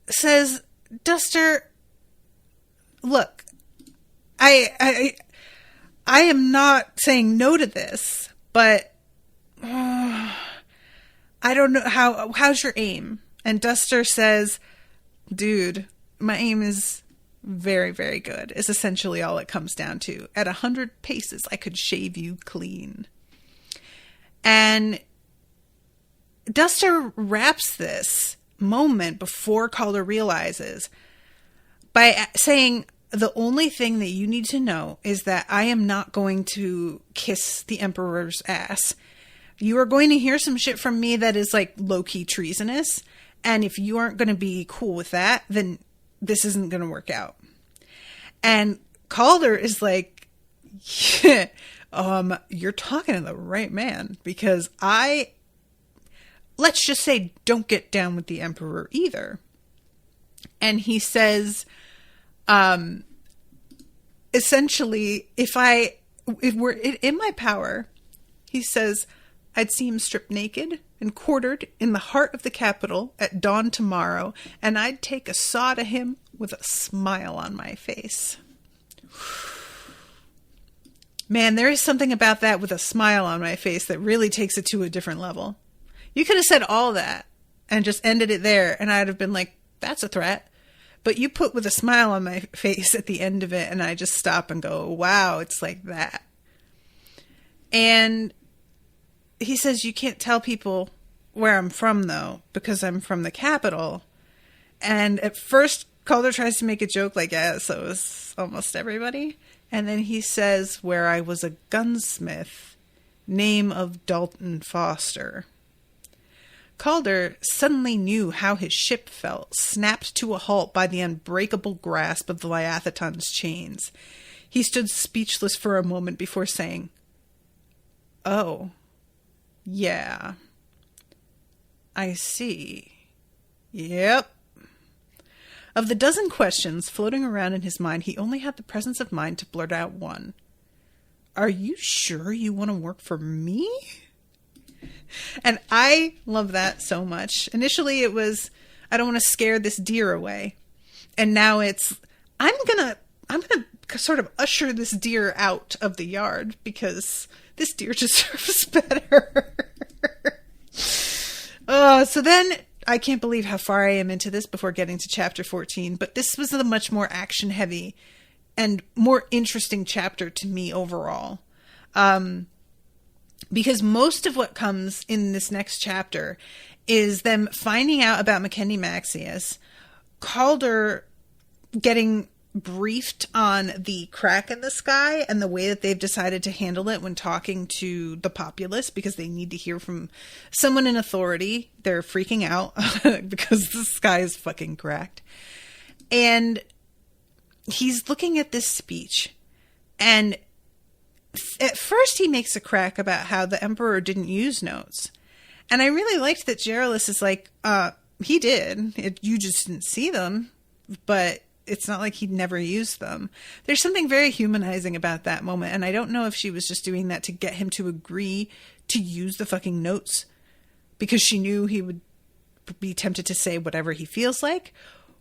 Speaker 2: says, Duster, look, I am not saying no to this, but I don't know how's your aim? And Duster says, dude, my aim is very, very good. Is essentially all it comes down to. At 100 paces, I could shave you clean. And Duster wraps this moment before Calder realizes by saying, the only thing that you need to know is that I am not going to kiss the Emperor's ass. You are going to hear some shit from me that is like low-key treasonous. And if you aren't going to be cool with that, then this isn't going to work out. And Calder is like, yeah, you're talking to the right man, because let's just say, don't get down with the Emperor either. And he says, essentially, if I if were it in my power, he says, I'd see him stripped naked and quartered in the heart of the capital at dawn tomorrow, and I'd take a saw to him with a smile on my face. Man, there is something about that with a smile on my face that really takes it to a different level. You could have said all that and just ended it there, and I'd have been like, that's a threat. But you put with a smile on my face at the end of it, and I just stop and go, wow, it's like that. And he says, you can't tell people where I'm from, though, because I'm from the capital. And at first, Calder tries to make a joke like, yeah, so is almost everybody. And then he says, where I was a gunsmith, name of Dalton Foster. Calder suddenly knew how his ship felt, snapped to a halt by the unbreakable grasp of the Liathethon's chains. He stood speechless for a moment before saying, oh, yeah, I see. Yep. Of the dozen questions floating around in his mind, he only had the presence of mind to blurt out one. Are you sure you want to work for me? And I love that so much. Initially it was, I don't want to scare this deer away. And now it's, I'm gonna sort of usher this deer out of the yard because this deer deserves better. So then I can't believe how far I am into this before getting to chapter 14, but this was a much more action heavy and more interesting chapter to me overall. Because most of what comes in this next chapter is them finding out about McKenny Maxius, Calder getting briefed on the crack in the sky and the way that they've decided to handle it when talking to the populace because they need to hear from someone in authority. They're freaking out because the sky is fucking cracked. And he's looking at this speech, and at first he makes a crack about how the emperor didn't use notes. And I really liked that Geraldus is like, he did. You just didn't see them, but it's not like he'd never used them. There's something very humanizing about that moment. And I don't know if she was just doing that to get him to agree to use the fucking notes because she knew he would be tempted to say whatever he feels like,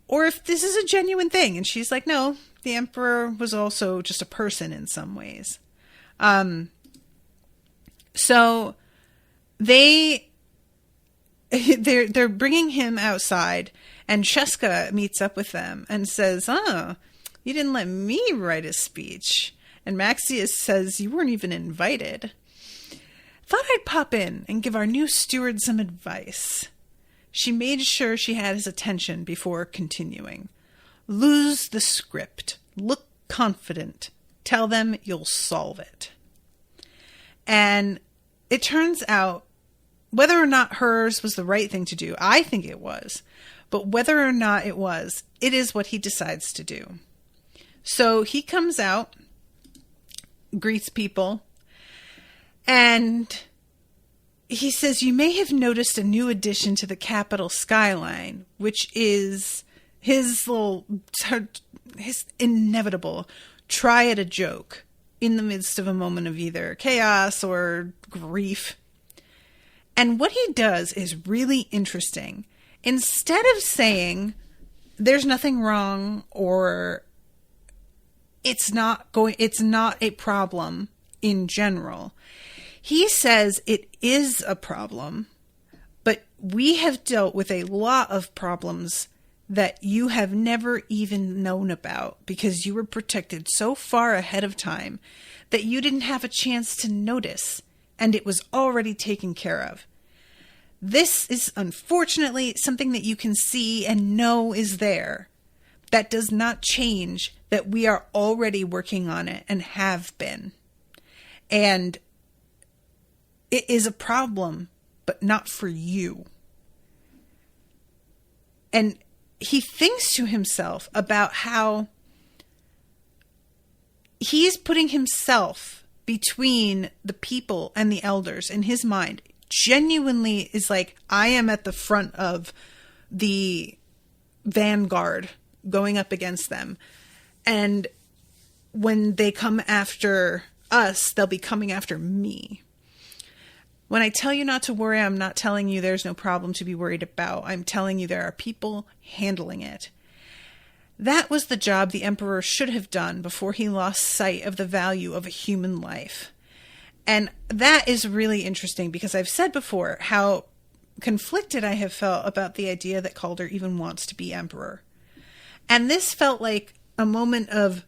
Speaker 2: or if this is a genuine thing. And she's like, no, the emperor was also just a person in some ways. So they're bringing him outside, and Cheska meets up with them and says, oh, you didn't let me write a speech. And Maxius says, you weren't even invited. Thought I'd pop in and give our new steward some advice. She made sure she had his attention before continuing. Lose the script. Look confident. Tell them you'll solve it. And it turns out, whether or not hers was the right thing to do, I think it was, but whether or not it was, it is what he decides to do. So he comes out, greets people, and he says, you may have noticed a new addition to the capital skyline, which is his inevitable try at a joke in the midst of a moment of either chaos or grief. And what he does is really interesting. Instead of saying there's nothing wrong or it's not a problem in general, he says it is a problem, but we have dealt with a lot of problems that you have never even known about because you were protected so far ahead of time that you didn't have a chance to notice, and it was already taken care of. This is unfortunately something that you can see and know is there. That does not change that we are already working on it and have been. And it is a problem, but not for you. And he thinks to himself about how he's putting himself between the people and the elders in his mind. Genuinely is like, I am at the front of the vanguard going up against them. And when they come after us, they'll be coming after me. When I tell you not to worry, I'm not telling you there's no problem to be worried about. I'm telling you there are people handling it. That was the job the emperor should have done before he lost sight of the value of a human life. And that is really interesting because I've said before how conflicted I have felt about the idea that Calder even wants to be emperor. And this felt like a moment of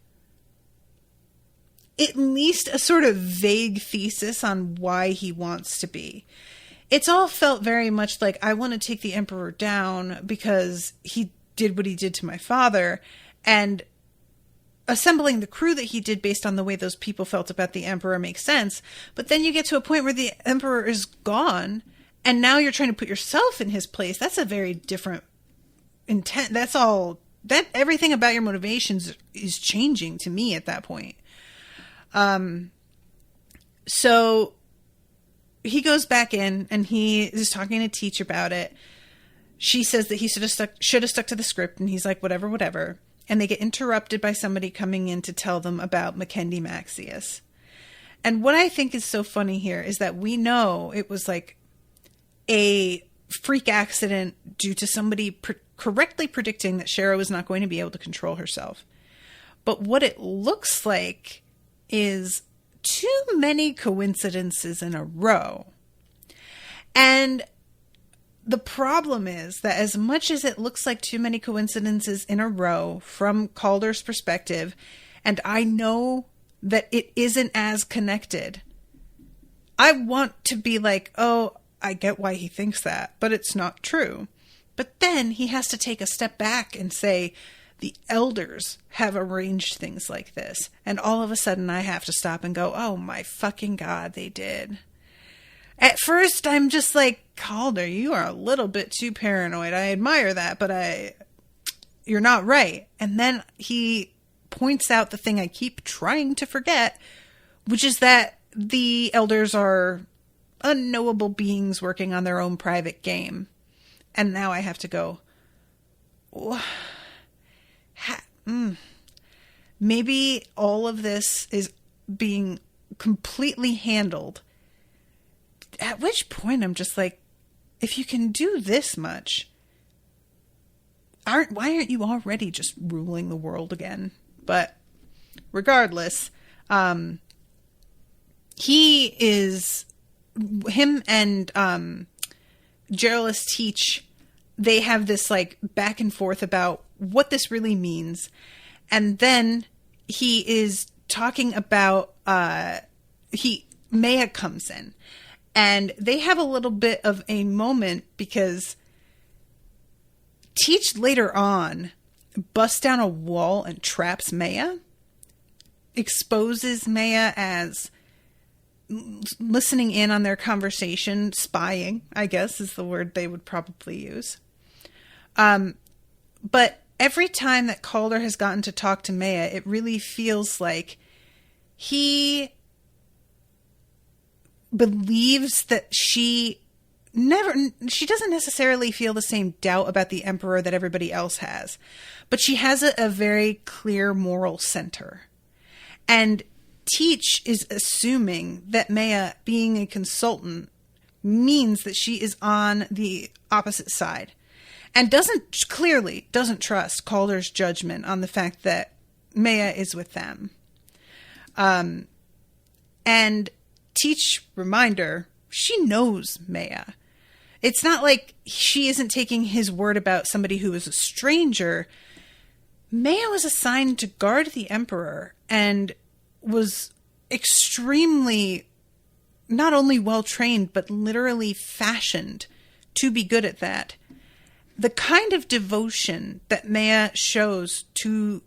Speaker 2: at least a sort of vague thesis on why he wants to be. It's all felt very much like, I want to take the emperor down because he did what he did to my father, and assembling the crew that he did based on the way those people felt about the emperor makes sense. But then you get to a point where the emperor is gone, and now you're trying to put yourself in his place. That's a very different intent. That's all, that everything about your motivations is changing to me at that point. So he goes back in and he is talking to Teach about it. She says that he should have stuck to the script, and he's like, whatever. And they get interrupted by somebody coming in to tell them about Mackendy Maxius. And what I think is so funny here is that we know it was like a freak accident due to somebody correctly predicting that Shara was not going to be able to control herself. But what it looks like is too many coincidences in a row. And the problem is that as much as it looks like too many coincidences in a row from Calder's perspective, and I know that it isn't as connected, I want to be like, oh, I get why he thinks that, but it's not true. But then he has to take a step back and say, the elders have arranged things like this. And all of a sudden I have to stop and go, oh my fucking God, they did. At first I'm just like, Calder, you are a little bit too paranoid. I admire that, but you're not right. And then he points out the thing I keep trying to forget, which is that the elders are unknowable beings working on their own private game. And now I have to go, maybe all of this is being completely handled. At which point I'm just like, if you can do this much, why aren't you already just ruling the world again? But regardless, him and Jyrene Teach, they have this like back and forth about what this really means. And then he is talking about, Maya comes in and they have a little bit of a moment because Teach later on busts down a wall and traps Maya, exposes Maya as listening in on their conversation, spying, I guess is the word they would probably use. But every time that Calder has gotten to talk to Maya, it really feels like he believes that she doesn't necessarily feel the same doubt about the emperor that everybody else has, but she has a very clear moral center. And Teach is assuming that Maya, being a consultant, means that she is on the opposite side. And doesn't trust Calder's judgment on the fact that Maya is with them. And Teach, reminder, she knows Maya. It's not like she isn't taking his word about somebody who is a stranger. Maya was assigned to guard the emperor and was extremely not only well-trained, but literally fashioned to be good at that. The kind of devotion that Maya shows to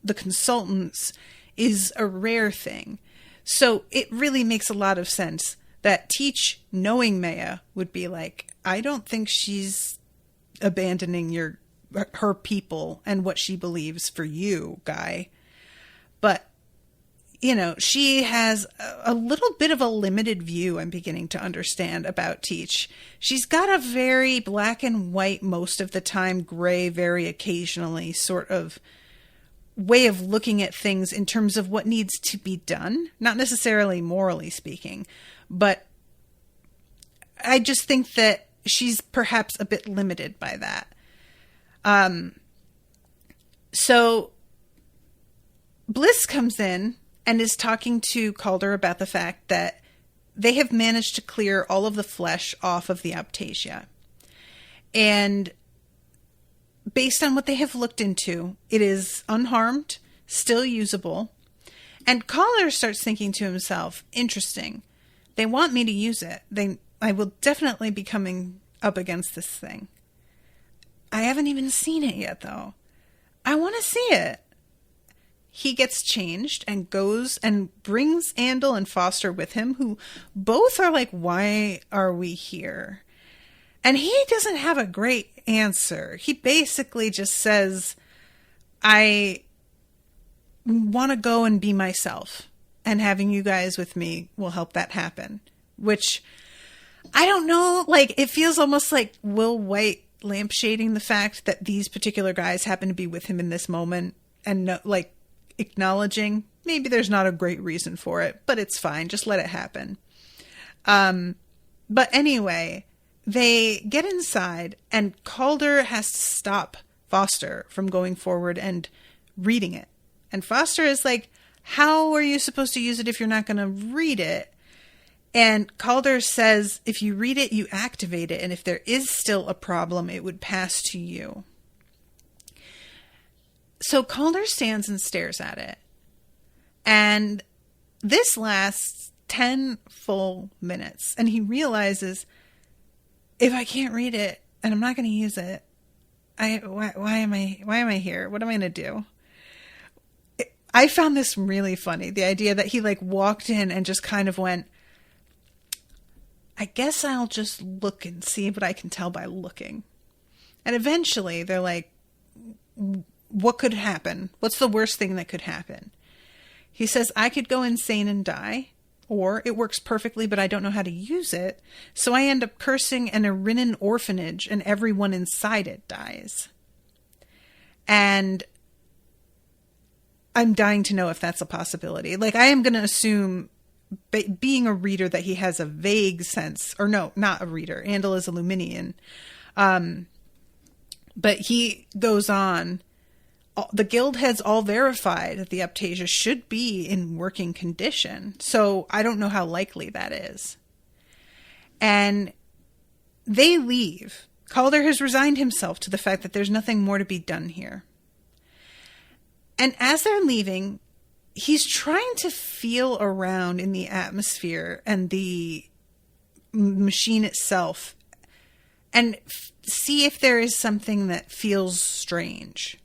Speaker 2: the consultants is a rare thing. So it really makes a lot of sense that Teach, knowing Maya, would be like, I don't think she's abandoning her people and what she believes for you, guy. But, you know, she has a little bit of a limited view, I'm beginning to understand, about Teach. She's got a very black and white, most of the time gray, very occasionally sort of way of looking at things in terms of what needs to be done, not necessarily morally speaking, but I just think that she's perhaps a bit limited by that. So Bliss comes in and is talking to Calder about the fact that they have managed to clear all of the flesh off of the Optasia. And based on what they have looked into, it is unharmed, still usable. And Calder starts thinking to himself, interesting, they want me to use it. I will definitely be coming up against this thing. I haven't even seen it yet, though. I want to see it. He gets changed and goes and brings Andel and Foster with him, who both are like, why are we here? And he doesn't have a great answer. He basically just says, I want to go and be myself, and having you guys with me will help that happen. Which, I don't know, like, it feels almost like Will White lampshading the fact that these particular guys happen to be with him in this moment, and no, like, acknowledging maybe there's not a great reason for it, but it's fine. Just let it happen. But anyway, they get inside and Calder has to stop Foster from going forward and reading it. And Foster is like, how are you supposed to use it if you're not going to read it? And Calder says, if you read it, you activate it. And if there is still a problem, it would pass to you. So Calder stands and stares at it. And this lasts 10 full minutes. And he realizes, if I can't read it and I'm not going to use it, why am I here? What am I going to do? I found this really funny. The idea that he like walked in and just kind of went, I guess I'll just look and see what I can tell by looking. And eventually they're like, what could happen? What's the worst thing that could happen? He says, I could go insane and die, or it works perfectly, but I don't know how to use it. So I end up cursing an Jyrene orphanage and everyone inside it dies. And I'm dying to know if that's a possibility. Like, I am going to assume, being a reader, that he has a vague sense, or no, not a reader. Andel is a Luminian. But he goes on, the guild has all verified that the Optasia should be in working condition. So I don't know how likely that is. And they leave. Calder has resigned himself to the fact that there's nothing more to be done here. And as they're leaving, he's trying to feel around in the atmosphere and the machine itself and see if there is something that feels strange.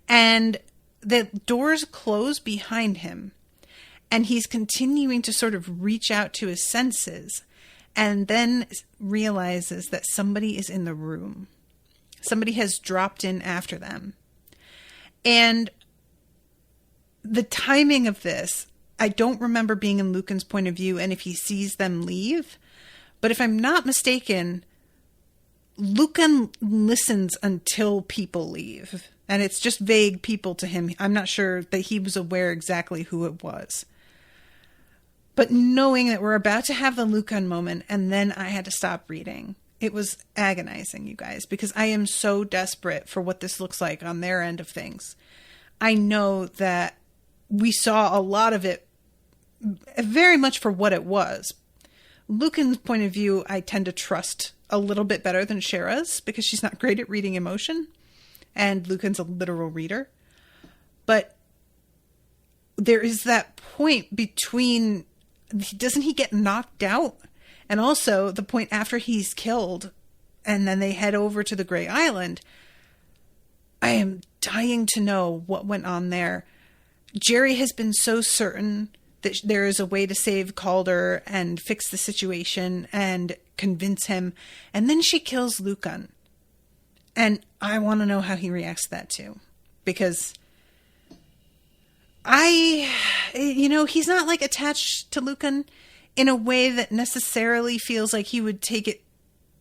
Speaker 2: And the doors close behind him, and he's continuing to sort of reach out to his senses, and then realizes that somebody is in the room. Somebody has dropped in after them. And the timing of this, I don't remember being in Lucan's point of view and if he sees them leave, but if I'm not mistaken, Lucan listens until people leave. And it's just vague people to him. I'm not sure that he was aware exactly who it was. But knowing that we're about to have the Lucan moment, and then I had to stop reading, it was agonizing, you guys, because I am so desperate for what this looks like on their end of things. I know that we saw a lot of it very much for what it was. Lucan's point of view, I tend to trust a little bit better than Shera's, because she's not great at reading emotion. And Lucan's a literal reader. But there is that point between, doesn't he get knocked out? And also the point after he's killed and then they head over to the Grey Island. I am dying to know what went on there. Jerry has been so certain that there is a way to save Calder and fix the situation and convince him. And then she kills Lucan. And I want to know how he reacts to that too. Because he's not like attached to Lucan in a way that necessarily feels like he would take it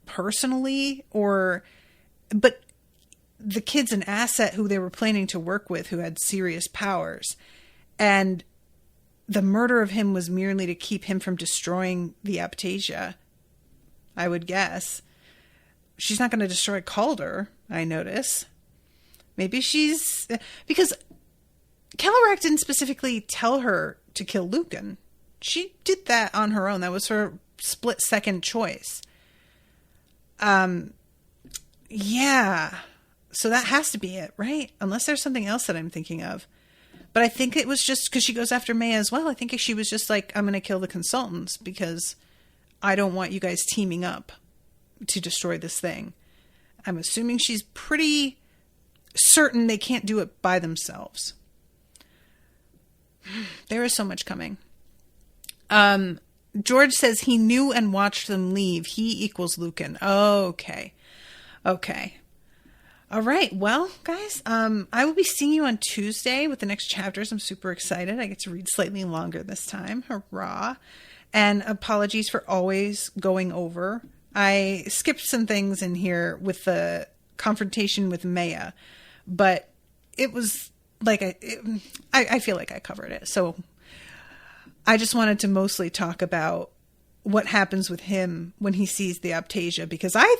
Speaker 2: personally, but the kid's an asset who they were planning to work with who had serious powers. And the murder of him was merely to keep him from destroying the Aptasia, I would guess. She's not going to destroy Calder, I notice. Maybe she's... Because Kelorak didn't specifically tell her to kill Lucan. She did that on her own. That was her split-second choice. Yeah. So that has to be it, right? Unless there's something else that I'm thinking of. But I think it was just because she goes after Maya as well. I think she was just like, I'm going to kill the consultants because I don't want you guys teaming up to destroy this thing. I'm assuming she's pretty certain they can't do it by themselves. There is so much coming. George says he knew and watched them leave. He equals Lucan. Okay. All right. Well, guys, I will be seeing you on Tuesday with the next chapters. I'm super excited. I get to read slightly longer this time. Hurrah. And apologies for always going over. I skipped some things in here with the confrontation with Maya, but it was like, I feel like I covered it. So I just wanted to mostly talk about what happens with him when he sees the Aptasia, because I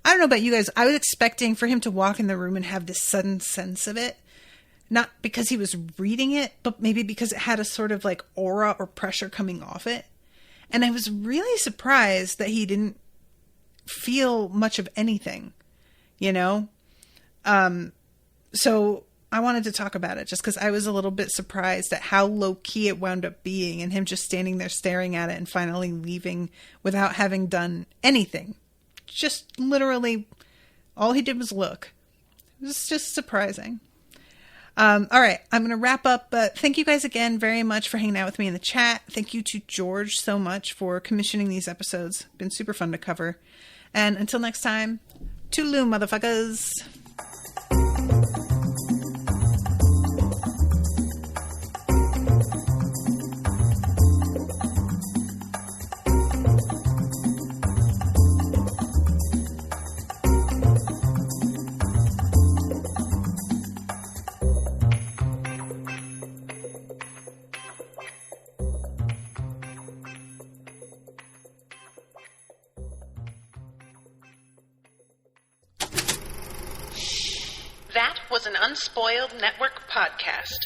Speaker 2: don't know about you guys. I was expecting for him to walk in the room and have this sudden sense of it. Not because he was reading it, but maybe because it had a sort of like aura or pressure coming off it. And I was really surprised that he didn't feel much of anything, you know? So I wanted to talk about it just because I was a little bit surprised at how low key it wound up being, and him just standing there staring at it and finally leaving without having done anything. Just literally all he did was look. It was just surprising. All right, I'm going to wrap up, but thank you guys again very much for hanging out with me in the chat. Thank you to George so much for commissioning these episodes. Been super fun to cover. And until next time, toodaloo, motherfuckers.
Speaker 1: That was an Unspoiled Network podcast.